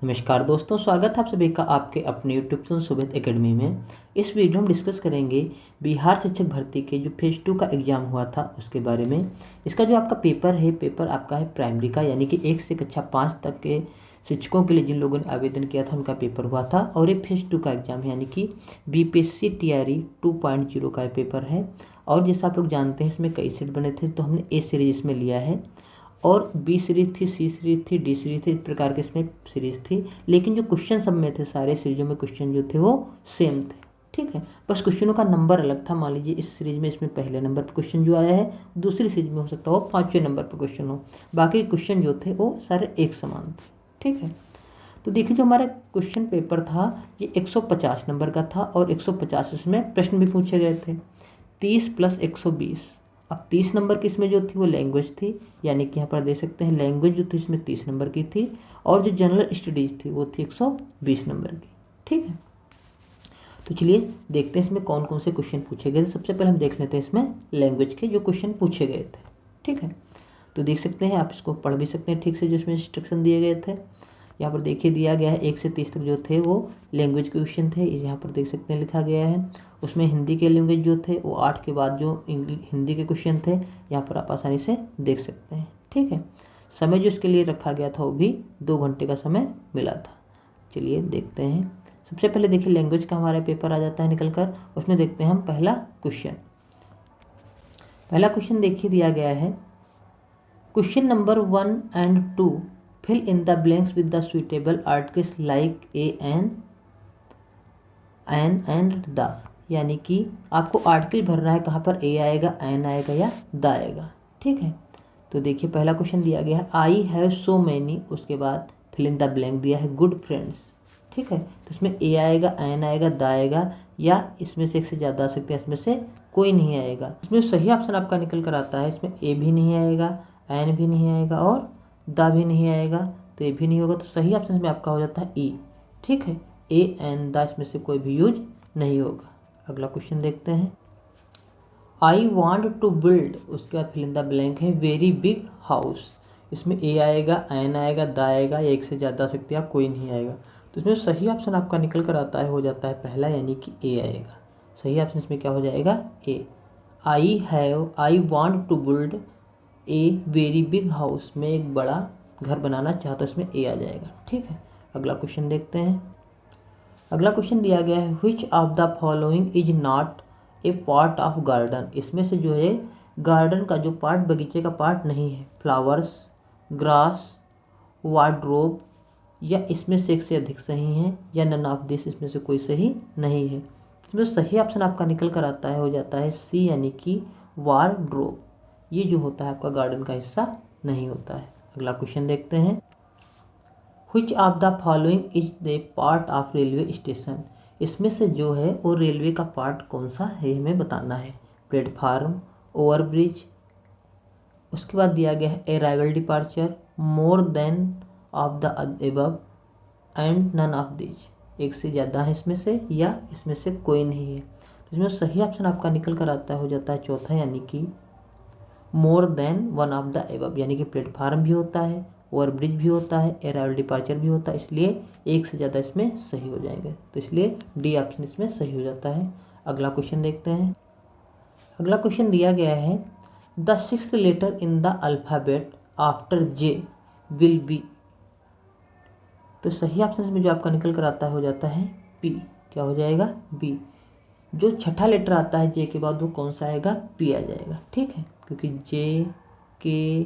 नमस्कार दोस्तों, स्वागत है आप सभी का आपके अपने यूट्यूब चैनल सुबेद एकेडमी में। इस वीडियो में डिस्कस करेंगे बिहार शिक्षक भर्ती के जो फेज़ 2 का एग्ज़ाम हुआ था उसके बारे में। इसका जो आपका पेपर आपका है प्राइमरी का, यानी कि 1 से कक्षा 5 तक के शिक्षकों के लिए जिन लोगों ने आवेदन किया था उनका पेपर हुआ था। और ये फेज़ 2 का एग्ज़ाम है, यानी कि बीपीएससी टीआरई 2.0 का पेपर है। और जैसा आप लोग जानते हैं इसमें कई सेट बने थे, तो हमने ए सीरीज इसमें लिया है और बी सीरीज़ थी, सी सीरीज़ थी, डी सीरीज़ थी, इस प्रकार के इसमें सीरीज़ थी। लेकिन जो क्वेश्चन सब में थे, सारे सीरीज़ों में क्वेश्चन जो थे वो सेम थे। ठीक है, बस क्वेश्चनों का नंबर अलग था। मान लीजिए इस सीरीज़ में इसमें पहले नंबर पर क्वेश्चन जो आया है, दूसरी सीरीज में हो सकता हो 5वें नंबर पर क्वेश्चन हो। बाकी क्वेश्चन जो थे वो सारे एक समान थे। ठीक है, तो देखिए जो हमारा क्वेश्चन पेपर था ये 150 नंबर का था और 150 इसमें प्रश्न भी पूछे गए थे। 30 + 120। अब 30 नंबर की इसमें जो थी वो लैंग्वेज थी, यानी कि यहाँ पर देख सकते हैं लैंग्वेज जो थी इसमें 30 नंबर की थी। और जो जनरल स्टडीज़ थी वो थी 120 नंबर की। ठीक है, तो चलिए देखते हैं इसमें कौन कौन से क्वेश्चन पूछे गए थे। सबसे पहले हम देख लेते हैं इसमें लैंग्वेज के जो क्वेश्चन पूछे गए थे। ठीक है, तो देख सकते हैं, आप इसको पढ़ भी सकते हैं ठीक से, जो इसमें इंस्ट्रक्शन दिए गए थे। यहाँ पर देखिए दिया गया है 1 से 30 तक जो थे वो लैंग्वेज के क्वेश्चन थे। यहाँ पर देख सकते हैं लिखा गया है। उसमें हिंदी के लैंग्वेज जो थे वो 8 के बाद जो हिंदी के क्वेश्चन थे यहाँ पर आप आसानी से देख सकते हैं। ठीक है, समय जो इसके लिए रखा गया था वो भी 2 घंटे का समय मिला था। चलिए देखते हैं। सबसे पहले देखिए लैंग्वेज का हमारा पेपर आ जाता है निकल कर। उसमें देखते हैं हम पहला क्वेश्चन देखिए दिया गया है। Question number 1 and 2, fill in the blanks with the suitable articles like a, an and the। यानी कि आपको आर्टिकल भरना है, कहाँ पर ए आएगा, एन आएगा या द आएगा। ठीक है, तो देखिए पहला क्वेश्चन दिया गया है आई हैव सो मैनी, उसके बाद फिल इन द ब्लैंक दिया है गुड फ्रेंड्स। ठीक है, तो इसमें ए आएगा, एन आएगा, द आएगा, या इसमें से एक से ज़्यादा आ सकते हैं, इसमें से कोई नहीं आएगा। इसमें सही ऑप्शन आपका निकल कर आता है। इसमें ए भी नहीं आएगा, एन भी नहीं आएगा और द भी नहीं आएगा, तो ये भी नहीं होगा। तो सही ऑप्शन में आपका हो जाता है ई। ठीक है, ए एन द इसमें से कोई भी यूज नहीं होगा। अगला क्वेश्चन देखते हैं। आई वॉन्ट टू बिल्ड, उसके बाद फिल इन द ब्लैंक है वेरी बिग हाउस। इसमें ए आएगा, एन आएगा, द आएगा, या एक से ज़्यादा आ सकते हैं, कोई नहीं आएगा। तो इसमें सही ऑप्शन आपका निकल कर आता है, हो जाता है पहला, यानी कि ए आएगा। सही ऑप्शन इसमें क्या हो जाएगा, A. I want to build a very big house, में एक बड़ा घर बनाना चाहता, इसमें ए आ जाएगा। ठीक है, अगला क्वेश्चन देखते हैं। अगला क्वेश्चन दिया गया है which of the following is not a part of garden. इसमें से जो है गार्डन का जो पार्ट, बगीचे का पार्ट नहीं है। फ्लावर्स, ग्रास, वार्डरोब, या इसमें से एक से अधिक सही है, या नन ऑफ दिस, इसमें से कोई सही नहीं है। इसमें सही ऑप्शन आपका निकल कर आता है, हो जाता है सी, यानी कि वार्डरोब। ये जो होता है आपका गार्डन का हिस्सा नहीं होता है। अगला क्वेश्चन देखते हैं। Which of the following is the part of railway station. इसमें से जो है वो रेलवे का पार्ट कौन सा है हमें बताना है। प्लेटफार्म, ओवरब्रिज, उसके बाद दिया गया है arrival departure, more than of the above, and none of these. एक से ज़्यादा है इसमें से, या इसमें से कोई नहीं है। तो इसमें सही ऑप्शन आपका निकल कर आता है, हो जाता है चौथा, यानी कि more than one of the above. यानी कि प्लेटफार्म भी होता है, ओवरब्रिज भी होता है, अराइवल डिपार्चर भी होता है, इसलिए एक से ज़्यादा इसमें सही हो जाएंगे। तो इसलिए डी ऑप्शन इसमें सही हो जाता है। अगला क्वेश्चन देखते हैं। अगला क्वेश्चन दिया गया है the 6th letter in the alphabet after J will be. तो सही ऑप्शन में जो आपका निकल कर आता है, हो जाता है पी। क्या हो जाएगा, बी। जो छठा लेटर आता है जे के बाद वो कौन सा आएगा, पी आ जाएगा। ठीक है, क्योंकि जे, के,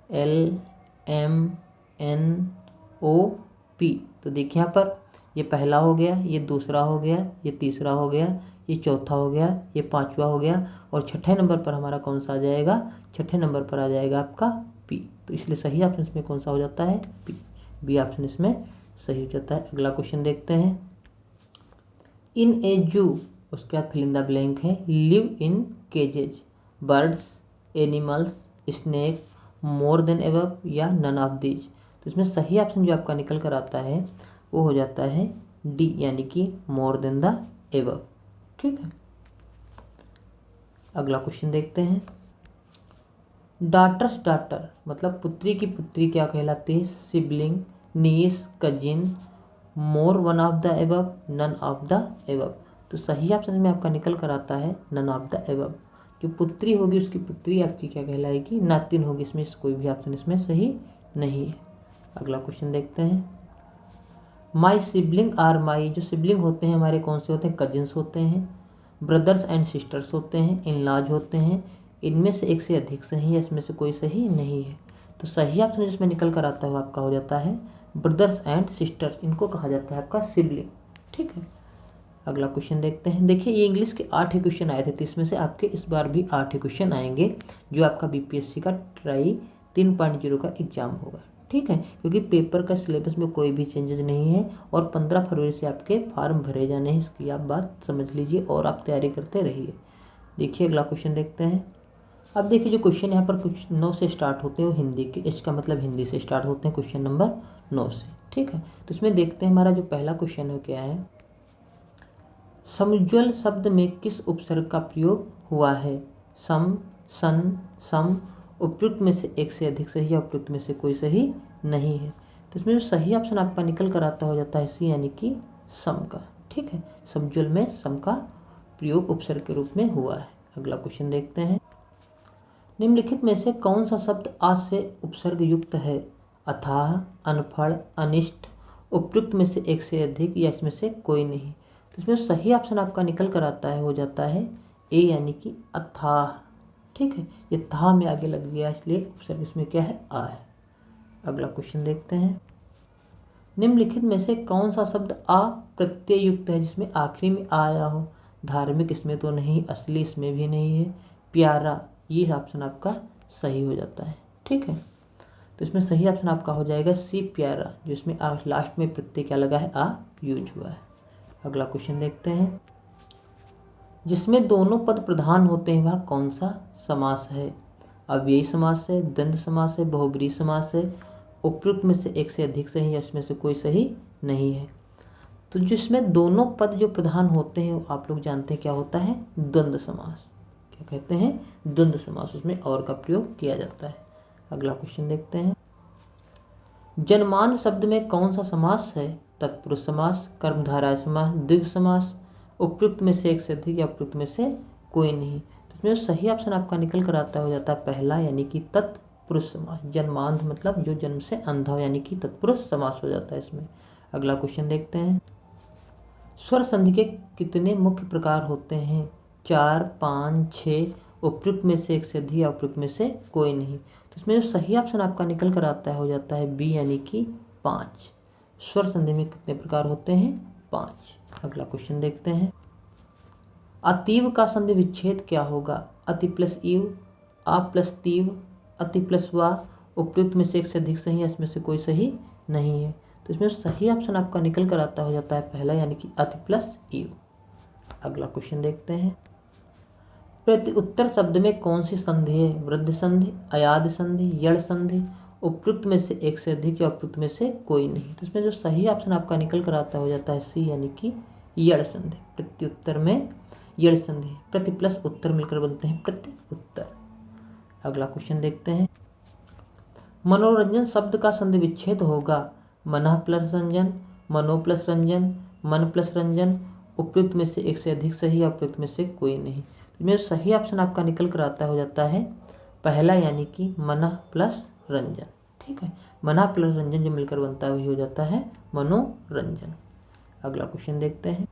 एल, एम, एन, ओ, पी। तो देखिए यहाँ पर ये पहला हो गया, ये दूसरा हो गया, ये तीसरा हो गया, ये चौथा हो गया, ये पांचवा हो गया, और छठे नंबर पर हमारा कौन सा आ जाएगा, छठे नंबर पर आ जाएगा आपका पी। तो इसलिए सही ऑप्शन इसमें कौन सा हो जाता है, पी। बी ऑप्शन इसमें सही हो जाता है। अगला क्वेश्चन देखते हैं। इन ए जू, उसके बाद फिल इन द ब्लैंक है live in cages, birds, animals, snake, more than above, या नन ऑफ दीज। तो इसमें सही ऑप्शन जो आपका निकल कर आता है वो हो जाता है डी, यानी कि मोर देन द एबव। ठीक है, अगला क्वेश्चन देखते हैं। डॉटर्स डॉटर मतलब पुत्री की पुत्री क्या कहलाती है, sibling, niece, cousin, more, one of the above, none of the above. तो सही ऑप्शन में आपका निकल कर आता है नन ऑफ द एबव। जो पुत्री होगी उसकी पुत्री आपकी क्या कहलाएगी, नातिन होगी। इसमें से कोई भी ऑप्शन इसमें सही नहीं है। अगला क्वेश्चन देखते हैं। माई सिबलिंग आर माई, जो सिबलिंग होते हैं हमारे कौन से होते हैं, कजिन्स होते हैं, ब्रदर्स एंड सिस्टर्स होते हैं, इन लॉज होते हैं। इनमें से एक से अधिक सही है, इसमें से कोई सही नहीं है। तो सही ऑप्शन जिसमें निकल कर आता है वो आपका हो जाता है ब्रदर्स एंड सिस्टर्स। इनको कहा जाता है आपका सिबलिंग। ठीक है, अगला क्वेश्चन देखते हैं। देखिए ये इंग्लिश के 8 ही क्वेश्चन आए थे, तो इसमें से आपके इस बार भी 8 ही क्वेश्चन आएंगे जो आपका बीपीएससी का ट्राई 3.0 का एग्जाम होगा। ठीक है, क्योंकि पेपर का सिलेबस में कोई भी चेंजेस नहीं है और 15 फरवरी से आपके फॉर्म भरे जाने हैं, इसकी आप बात समझ लीजिए और आप तैयारी करते रहिए। देखिए अगला क्वेश्चन देखते हैं। अब देखिए जो क्वेश्चन यहाँ पर कुछ 9 से स्टार्ट होते हैं वो हिंदी के, इसका मतलब हिंदी से स्टार्ट होते हैं क्वेश्चन नंबर 9 से। ठीक है, तो इसमें देखते हैं हमारा जो पहला क्वेश्चन है क्या है। समुज्ज्वल शब्द में किस उपसर्ग का प्रयोग हुआ है। सम, सन, सम। उपयुक्त में से एक से अधिक सही है, उपयुक्त में से कोई सही नहीं है। तो इसमें जो सही ऑप्शन आपका निकल कर आता हो जाता है सी, यानी कि सम का। ठीक है, समुज्ज्वल में सम का प्रयोग उपसर्ग के रूप में हुआ है। अगला क्वेश्चन देखते हैं। निम्नलिखित में से कौन सा शब्द आ से उपसर्ग युक्त है। अथाह, अनफड़, अनिष्ट। उपयुक्त में से एक से अधिक या इसमें से कोई नहीं। तो इसमें सही ऑप्शन आपका निकल कर आता है हो जाता है ए, यानी कि अथाह। ठीक है, ये था में आगे लग गया इसलिए उपसर्ग इसमें क्या है, आ है। अगला क्वेश्चन देखते हैं। निम्नलिखित में से कौन सा शब्द आ प्रत्यय युक्त है जिसमें आखिरी में आ आया हो। धार्मिक इसमें तो नहीं, असली इसमें भी नहीं है, प्यारा, ये ऑप्शन आपका सही हो जाता है। ठीक है, तो इसमें सही ऑप्शन आपका हो जाएगा सी, प्यारा, जो इसमें लास्ट में प्रत्यय क्या लगा है, आ यूज हुआ है। अगला क्वेश्चन देखते हैं। जिसमें दोनों पद प्रधान होते हैं वह कौन सा समास है। अव्ययी समास है, द्वंद्व समास है, बहुब्रीहि समास है। उपयुक्त में से एक से अधिक सही है, इसमें से कोई सही नहीं है। तो जिसमें दोनों पद जो प्रधान होते हैं आप लोग जानते हैं क्या होता है, द्वंद्व समास। क्या कहते हैं, द्वंद्व समास, उसमें और का प्रयोग किया जाता है। अगला क्वेश्चन देखते हैं। जन्मांध शब्द में कौन सा समास है। तत्पुरुष समास, कर्मधारय समास, द्विगु समास। उपयुक्त में से एक से अधिक या उपयुक्त में से कोई नहीं। तो इसमें सही ऑप्शन आपका निकल कर आता हो जाता है पहला, यानी कि तत्पुरुष समास। जन्मांध मतलब जो जन्म से अंधा हो, यानी कि तत्पुरुष समास हो जाता है इसमें। अगला क्वेश्चन देखते हैं। स्वर संधि के कितने मुख्य प्रकार होते हैं। 4, 5, 6। उपयुक्त में से एक से अधिक या उपयुक्त में से कोई नहीं। तो इसमें जो सही ऑप्शन आपका निकल कर आता है हो जाता है बी, यानी कि 5। स्वर संधि में कितने प्रकार होते हैं, 5। अगला क्वेश्चन देखते हैं। अतीव का संधि विच्छेद क्या होगा। अति प्लस ईव, आ प्लस तीव, अति प्लस वा। उपयुक्त में से एक से अधिक सही है, इसमें से कोई सही नहीं है। तो इसमें सही ऑप्शन आपका निकल कर आता हो जाता है पहला, यानी कि अति प्लस ईव। अगला क्वेश्चन देखते हैं। प्रति उत्तर शब्द में कौन सी संधि है। वृद्धि संधि, अयाद संधि, यड़ संधि। उपयुक्त में से एक से अधिक या उपयुक्त में से कोई नहीं। तो इसमें जो सही ऑप्शन आपका निकल कर आता हो जाता है सी, यानी कि यड़ संधि। प्रति उत्तर में यड़ संधि, प्रति प्लस उत्तर मिलकर बनते हैं प्रति उत्तर। अगला क्वेश्चन देखते हैं। मनोरंजन शब्द का संधि विच्छेद होगा। मनः प्लस रंजन, मनो प्लस रंजन, मन प्लस रंजन। उपयुक्त में से एक से अधिक सही या उपयुक्त में से कोई नहीं। इसमें सही ऑप्शन आपका निकल कर आता हो जाता है पहला, यानी कि मनः प्लस रंजन। ठीक है, मनः प्लस रंजन जो मिलकर बनता है वही हो जाता है मनोरंजन। अगला क्वेश्चन देखते हैं।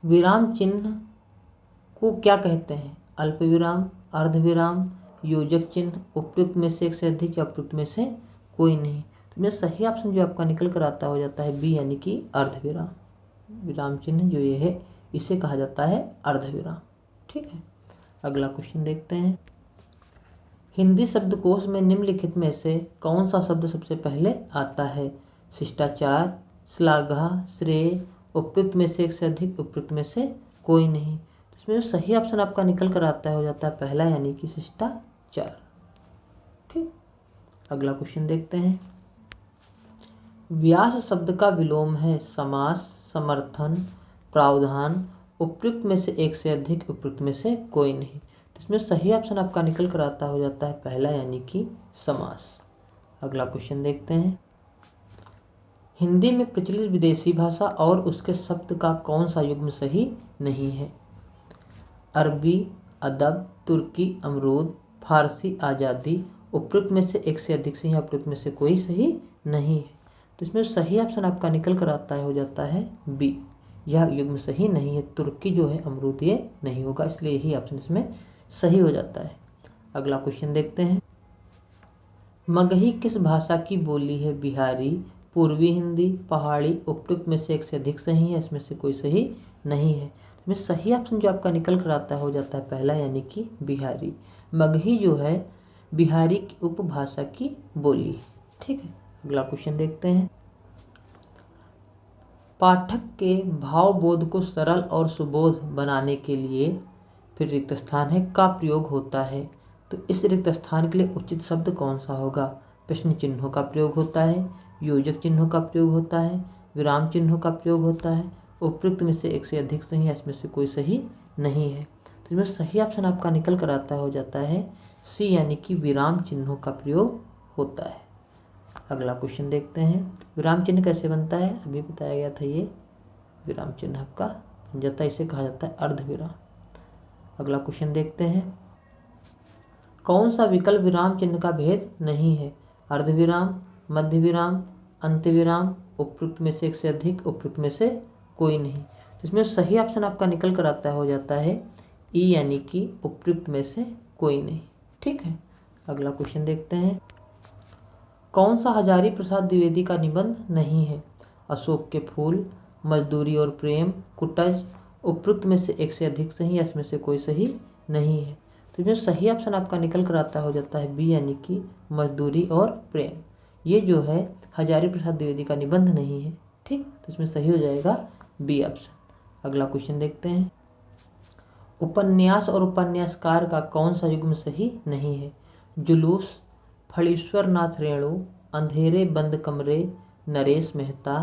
विराम चिन्ह को क्या कहते हैं। अल्प विराम, अर्ध विराम, योजक चिन्ह। उपयुक्त में से एक से अधिक या उपयुक्त में से कोई नहीं। तो इसमें सही ऑप्शन जो आपका निकल कर आता हो जाता है बी, यानी कि अर्ध विराम। विराम चिन्ह जो ये है इसे कहा जाता है अर्ध विराम। ठीक है, अगला क्वेश्चन देखते हैं। हिंदी शब्दकोश में निम्नलिखित में से कौन सा शब्द सबसे पहले आता है। शिष्टाचार, श्लाघा, श्रेय। उपयुक्त में से एक से अधिक, उपयुक्त में से कोई नहीं। तो इसमें जो सही ऑप्शन आपका निकल कर आता है हो जाता है पहला, यानी कि शिष्टाचार। ठीक, अगला क्वेश्चन देखते हैं। व्यास शब्द का विलोम है। समास, समर्थन, प्रावधान। उपयुक्त में से एक से अधिक, उपयुक्त में से कोई नहीं। तो इसमें सही ऑप्शन आपका निकल कर आता हो जाता है पहला, यानी कि समास। अगला क्वेश्चन देखते हैं। हिंदी में प्रचलित विदेशी भाषा और उसके शब्द का कौन सा युग्म सही नहीं है? अरबी, अदब, तुर्की, अमरूद, फारसी, आज़ादी। उपयुक्त में से एक से अधिक सही है, उपयुक्त में से कोई सही नहीं है। तो इसमें सही ऑप्शन आपका निकल कर आता है, हो जाता है बी। यह युग्म सही नहीं है। तुर्की जो है अमरूद ये नहीं होगा, इसलिए यही ऑप्शन इसमें सही हो जाता है। अगला क्वेश्चन देखते हैं। मगही किस भाषा की बोली है? बिहारी, पूर्वी हिंदी, पहाड़ी। उपयुक्त में से एक से अधिक सही है, इसमें से कोई सही नहीं है। इसमें सही ऑप्शन जो आपका निकल कर आता है, हो जाता है पहला, यानी कि बिहारी। मगही जो है बिहारी की उपभाषा की बोली है। ठीक है, अगला क्वेश्चन देखते हैं। पाठक के भावबोध को सरल और सुबोध बनाने के लिए फिर रिक्त स्थान है का प्रयोग होता है। तो इस रिक्त स्थान के लिए उचित शब्द कौन सा होगा? प्रश्न चिन्हों का प्रयोग होता है, योजक चिन्हों का प्रयोग होता है, विराम चिन्हों का प्रयोग होता है। उपयुक्त में से एक से अधिक सही है, इसमें से कोई सही नहीं है। तो इसमें सही ऑप्शन आपका निकल कर आता है, हो जाता है सी, यानी कि विराम चिन्हों का प्रयोग होता है। अगला क्वेश्चन देखते हैं। विराम चिन्ह कैसे बनता है? अभी बताया गया था। ये विराम चिन्ह आपका बन जाता है, इसे कहा जाता है अर्धविराम। अगला क्वेश्चन देखते हैं। कौन सा विकल्प विराम चिन्ह का भेद नहीं है? अर्धविराम, मध्य विराम, अंत्य विराम। उपयुक्त में से एक से अधिक, उपयुक्त में से कोई नहीं। तो इसमें सही ऑप्शन आपका निकल कर आता है, हो जाता है ई, यानी कि उपयुक्त में से कोई नहीं। ठीक है, अगला क्वेश्चन देखते हैं। कौन सा हजारी प्रसाद द्विवेदी का निबंध नहीं है? अशोक के फूल, मजदूरी और प्रेम, कुटज। उपयुक्त में से एक से अधिक सही है, इसमें से कोई सही नहीं है। तो इसमें सही ऑप्शन आपका निकल कर आता हो जाता है बी, यानी कि मजदूरी और प्रेम। ये जो है हजारी प्रसाद द्विवेदी का निबंध नहीं है। ठीक, तो इसमें सही हो जाएगा बी ऑप्शन। अगला क्वेश्चन देखते हैं। उपन्यास और उपन्यासकार का कौन सा युग्म सही नहीं है? जुलूस, फणीश्वर नाथ रेणु, अंधेरे बंद कमरे, नरेश मेहता,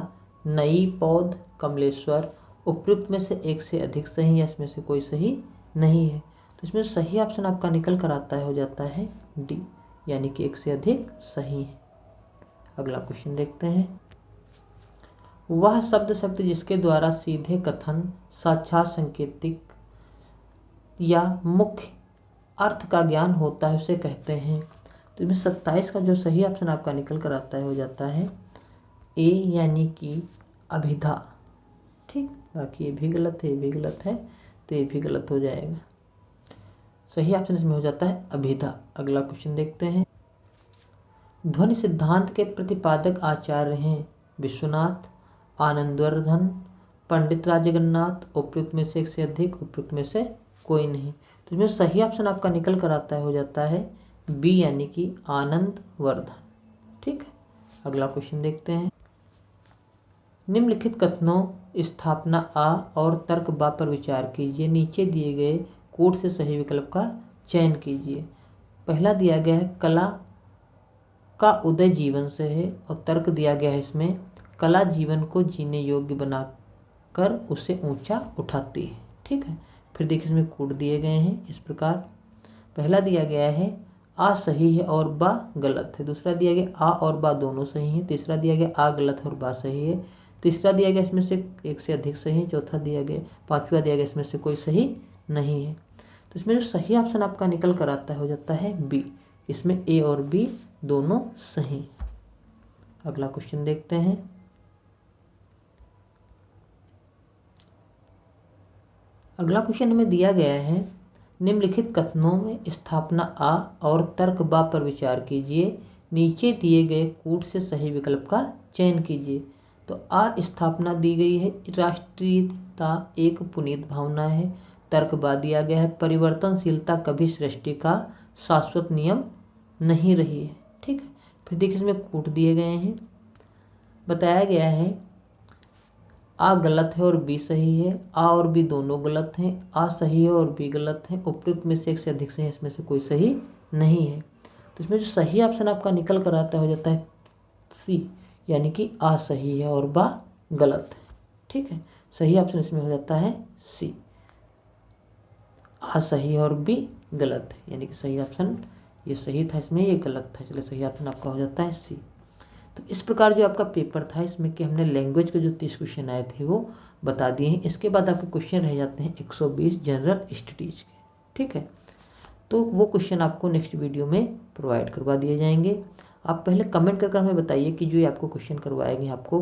नई पौध, कमलेश्वर। उपयुक्त में से एक से अधिक सही है, इसमें से कोई सही नहीं है। तो इसमें सही ऑप्शन आपका निकल कर आता है, हो जाता है डी, यानी कि एक से अधिक सही है। अगला क्वेश्चन देखते हैं। वह शब्द शक्ति जिसके द्वारा सीधे कथन, साक्षात संकेतिक या मुख्य अर्थ का ज्ञान होता है, उसे कहते हैं। तो इसमें 27 का जो सही ऑप्शन आपका निकल कर आता है, हो जाता है ए, यानी कि अभिधा। ठीक, बाकी ये भी गलत है, ये भी गलत है, तो ये भी गलत हो जाएगा। सही ऑप्शन इसमें हो जाता है अभिधा। अगला क्वेश्चन देखते हैं। ध्वनि सिद्धांत के प्रतिपादक आचार्य हैं विश्वनाथ, आनंदवर्धन, पंडित राजगन्नाथ। उपयुक्त में से एक से अधिक, उपयुक्त में से कोई नहीं। तो इसमें सही ऑप्शन आपका निकल कर आता है, हो जाता है बी, यानी कि आनंदवर्धन। ठीक है, अगला क्वेश्चन देखते हैं। निम्नलिखित कथनों स्थापना आ और तर्क बा पर विचार कीजिए। नीचे दिए गए कोड से सही विकल्प का चयन कीजिए। पहला दिया गया है कला का उदय जीवन से है, और तर्क दिया गया है इसमें कला जीवन को जीने योग्य बनाकर उसे ऊंचा उठाती है। ठीक है, फिर देखिए इसमें कोड दिए गए हैं इस प्रकार। पहला दिया गया है आ सही है और बा गलत है। दूसरा दिया गया आ और बा दोनों सही है। तीसरा दिया गया आ गलत है और बा सही है। तीसरा दिया गया इसमें से एक से अधिक सही है। चौथा दिया गया, पांचवा दिया गया इसमें से कोई सही नहीं है। तो इसमें जो सही ऑप्शन आपका निकल कर आता है, हो जाता है बी। इसमें ए और बी दोनों सही। अगला क्वेश्चन देखते हैं। अगला क्वेश्चन हमें दिया गया है निम्नलिखित कथनों में स्थापना आ और तर्क बा पर विचार कीजिए। नीचे दिए गए कूट से सही विकल्प का चयन कीजिए। तो आ स्थापना दी गई है राष्ट्रीयता एक पुनीत भावना है। तर्क बा दिया गया है परिवर्तनशीलता कभी सृष्टि का शाश्वत नियम नहीं रही है। ठीक है, फिर देखिए इसमें कूट दिए गए हैं। बताया गया है आ गलत है और बी सही है। आ और बी दोनों गलत हैं। आ सही है और बी गलत है। उपयुक्त में से एक से अधिक सही है, इसमें से कोई सही नहीं है। तो इसमें जो सही ऑप्शन आपका निकल कर आता है, हो जाता है सी, यानी कि आ सही है और बा गलत है। ठीक है, सही ऑप्शन इसमें हो जाता है सी, आ सही है और बी गलत है, यानी कि सही ऑप्शन ये सही था, इसमें ये गलत था, इसलिए सही ऑप्शन आपका हो जाता है सी। तो इस प्रकार जो आपका पेपर था इसमें कि हमने लैंग्वेज के जो 30 क्वेश्चन आए थे वो बता दिए हैं। इसके बाद आपके क्वेश्चन रह जाते हैं 120 जनरल स्टडीज के, ठीक है। तो वो क्वेश्चन आपको नेक्स्ट वीडियो में प्रोवाइड करवा दिए जाएंगे। आप पहले कमेंट कर हमें बताइए कि जो ये आपको क्वेश्चन करवाए गए आपको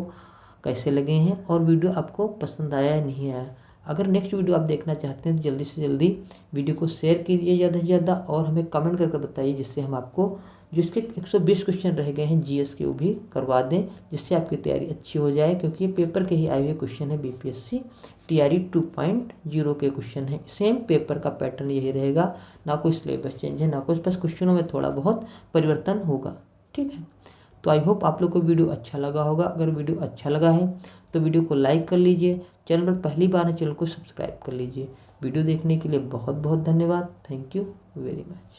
कैसे लगे हैं और वीडियो आपको पसंद आया या नहीं आया। अगर नेक्स्ट वीडियो आप देखना चाहते हैं तो जल्दी से जल्दी वीडियो को शेयर कीजिए ज़्यादा से ज़्यादा और हमें कमेंट कर बताइए, जिससे हम आपको जिसके 120 क्वेश्चन रह गए हैं जीएस के वो भी करवा दें, जिससे आपकी तैयारी अच्छी हो जाए। क्योंकि ये पेपर के ही आए हुए क्वेश्चन है, बीपीएससी टीआरई 2.0 के क्वेश्चन है। सेम पेपर का पैटर्न यही रहेगा, ना कोई सिलेबस चेंज है ना कुछ, बस क्वेश्चनों में थोड़ा बहुत परिवर्तन होगा, ठीक है। तो आई होप आप लोग को वीडियो अच्छा लगा होगा। अगर वीडियो अच्छा लगा है तो वीडियो को लाइक कर लीजिए, चैनल पर पहली बार है चैनल को सब्सक्राइब कर लीजिए। वीडियो देखने के लिए बहुत बहुत धन्यवाद। Thank you very much.